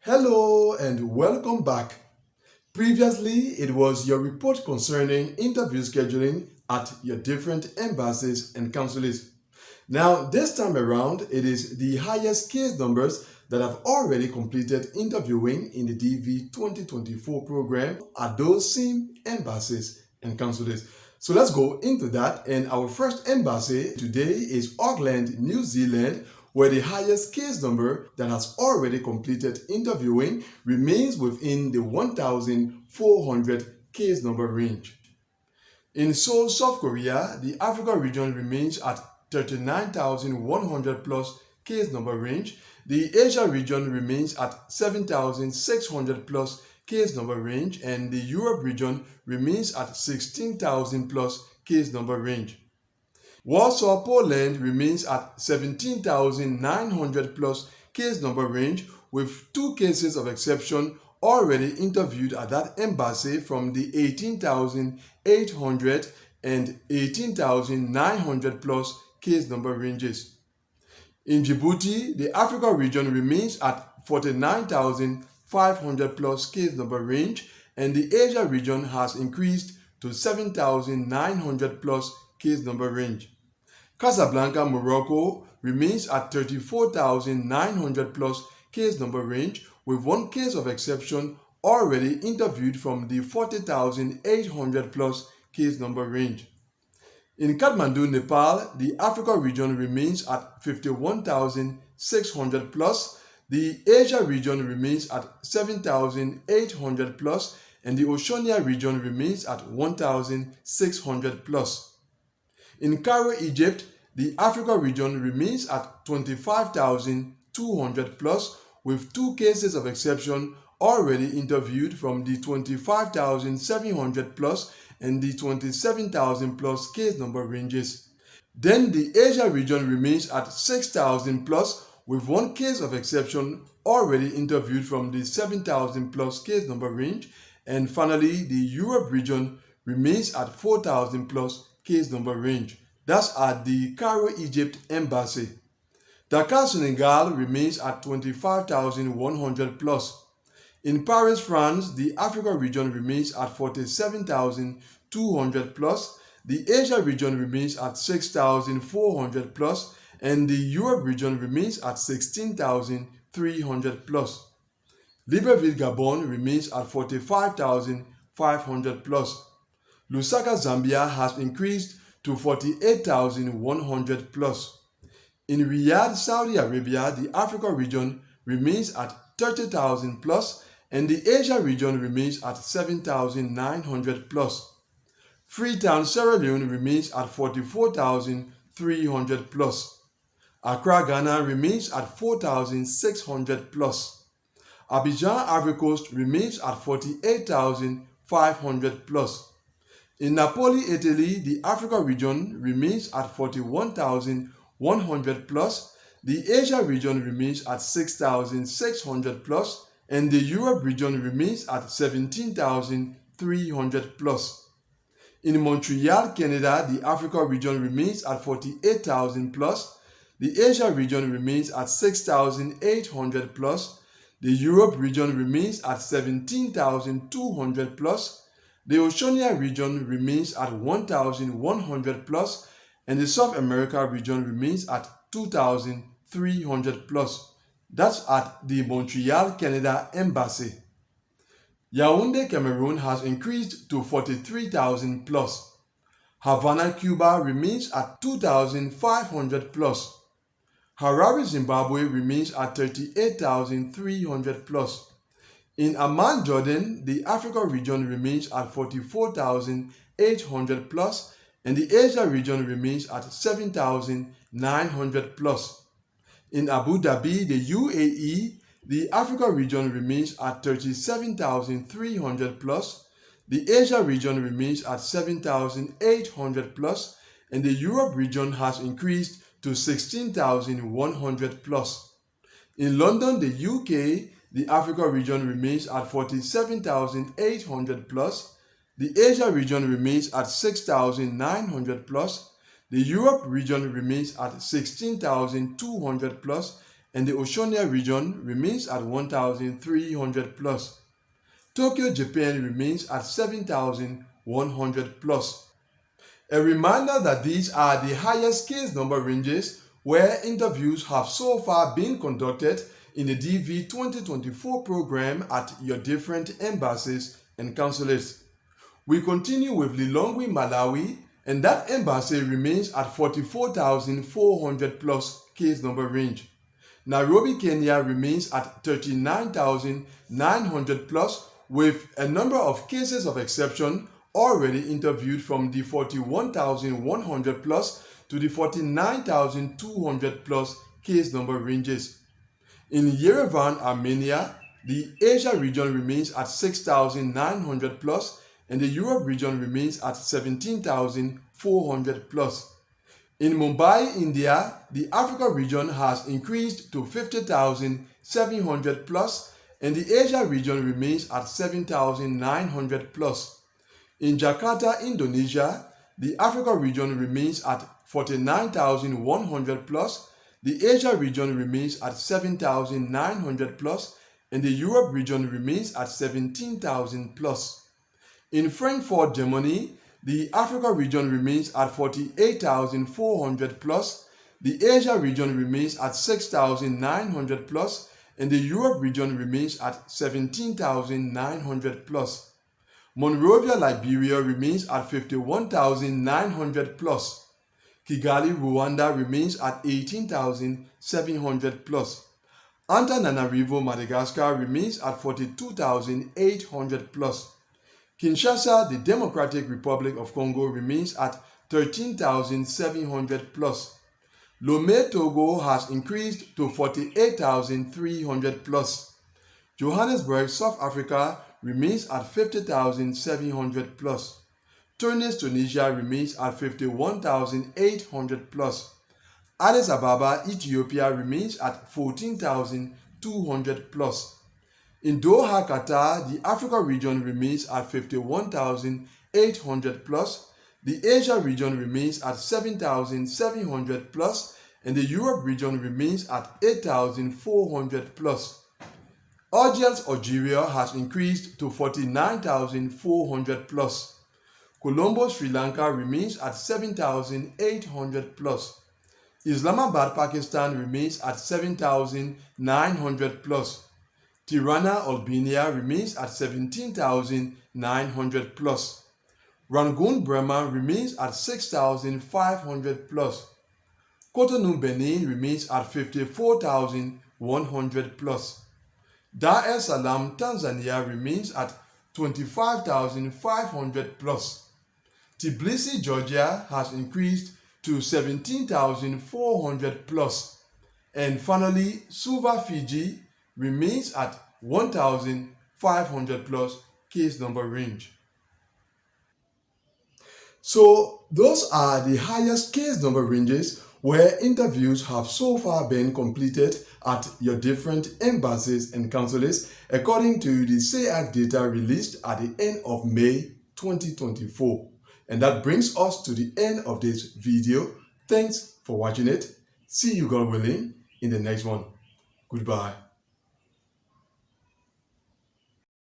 Hello and welcome back. Previously, it was your report concerning interview scheduling at your different embassies and consulates. Now, this time around, it is the highest case numbers that have already completed interviewing in the DV 2024 program at those same embassies and consulates. So let's go into that. And our first embassy today is Auckland, New Zealand, where the highest case number that has already completed interviewing remains within the 1,400 case number range. In Seoul, South Korea, the Africa region remains at 39,100 plus case number range. The Asia region remains at 7,600 plus case number range, and the Europe region remains at 16,000 plus case number range. Warsaw, Poland remains at 17,900 plus case number range, with 2 cases of exception already interviewed at that embassy from the 18,800 and 18,900 plus case number ranges. In Djibouti, the Africa region remains at 49,500 plus case number range, and the Asia region has increased to 7,900 plus case number range. Casablanca, Morocco remains at 34,900 plus case number range, with 1 case of exception already interviewed from the 40,800 plus case number range. In Kathmandu, Nepal, the Africa region remains at 51,600 plus, the Asia region remains at 7,800 plus, and the Oceania region remains at 1,600 plus. In Cairo, Egypt, the Africa region remains at 25,200 plus, with 2 cases of exception already interviewed from the 25,700 plus and the 27,000 plus case number ranges. Then the Asia region remains at 6,000 plus, with 1 case of exception already interviewed from the 7,000 plus case number range. And finally, the Europe region remains at 4,000 plus case number range. That's at the Cairo, Egypt embassy. Dakar, Senegal remains at 25,100 plus. In Paris, France, the Africa region remains at 47,200 plus. The Asia region remains at 6,400 plus, and the Europe region remains at 16,300 plus. Libreville, Gabon remains at 45,500 plus. Lusaka, Zambia has increased to 48,100 plus. In Riyadh, Saudi Arabia, the Africa region remains at 30,000 plus, and the Asia region remains at 7,900 plus. Freetown, Sierra Leone remains at 44,300 plus. Accra, Ghana remains at 4,600 plus. Abidjan, Ivory Coast remains at 48,500 plus. In Napoli, Italy, the Africa region remains at 41,100 plus, the Asia region remains at 6,600 plus, and the Europe region remains at 17,300 plus. In Montreal, Canada, the Africa region remains at 48,000 plus, the Asia region remains at 6,800 plus, the Europe region remains at 17,200 plus, the Oceania region remains at 1,100 plus, and the South America region remains at 2,300 plus. That's at the Montreal, Canada embassy. Yaoundé, Cameroon has increased to 43,000 plus. Havana, Cuba remains at 2,500 plus. Harare, Zimbabwe remains at 38,300 plus. In Amman, Jordan, the Africa region remains at 44,800 plus, and the Asia region remains at 7,900 plus. In Abu Dhabi, the UAE, the Africa region remains at 37,300 plus, the Asia region remains at 7,800 plus, and the Europe region has increased to 16,100 plus. In London, the UK, the Africa region remains at 47,800 plus, the Asia region remains at 6,900 plus, the Europe region remains at 16,200 plus, and the Oceania region remains at 1,300 plus. Tokyo, Japan remains at 7,100 plus. A reminder that these are the highest case number ranges where interviews have so far been conducted in the DV 2024 program at your different embassies and consulates. We continue with Lilongwe, Malawi, and that embassy remains at 44,400 plus case number range. Nairobi, Kenya remains at 39,900 plus with a number of cases of exception already interviewed from the 41,100 plus to the 49,200 plus case number ranges. In Yerevan, Armenia, the Asia region remains at 6,900 plus and the Europe region remains at 17,400 plus. In Mumbai, India, the Africa region has increased to 50,700 plus and the Asia region remains at 7,900 plus. In Jakarta, Indonesia, the Africa region remains at 49,100 plus, the Asia region remains at 7,900 plus, and the Europe region remains at 17,000 plus. In Frankfurt, Germany, the Africa region remains at 48,400 plus, the Asia region remains at 6,900 plus, and the Europe region remains at 17,900 plus. Monrovia, Liberia remains at 51,900 plus. Kigali, Rwanda remains at 18,700 plus. Antananarivo, Madagascar remains at 42,800 plus. Kinshasa, the Democratic Republic of Congo remains at 13,700 plus. Lomé, Togo has increased to 48,300 plus. Johannesburg, South Africa remains at 50,700 plus. Tunis, Tunisia remains at 51,800 plus. Addis Ababa, Ethiopia remains at 14,200 plus. In Doha, Qatar, the Africa region remains at 51,800 plus. The Asia region remains at 7,700 plus and the Europe region remains at 8,400 plus. Algiers, Algeria has increased to 49,400 plus. Colombo, Sri Lanka remains at 7,800 plus. Islamabad, Pakistan remains at 7,900 plus. Tirana, Albania remains at 17,900 plus. Rangoon, Burma remains at 6,500 plus. Cotonou, Benin remains at 54,100 plus. Dar es Salaam, Tanzania remains at 25,500 plus. Tbilisi, Georgia has increased to 17,400 plus. And finally, Suva, Fiji remains at 1,500 plus case number range. So those are the highest case number ranges where interviews have so far been completed at your different embassies and consulates according to the SEAC data released at the end of May 2024. And that brings us to the end of this video. Thanks for watching it. See you, God willing, in the next one. Goodbye.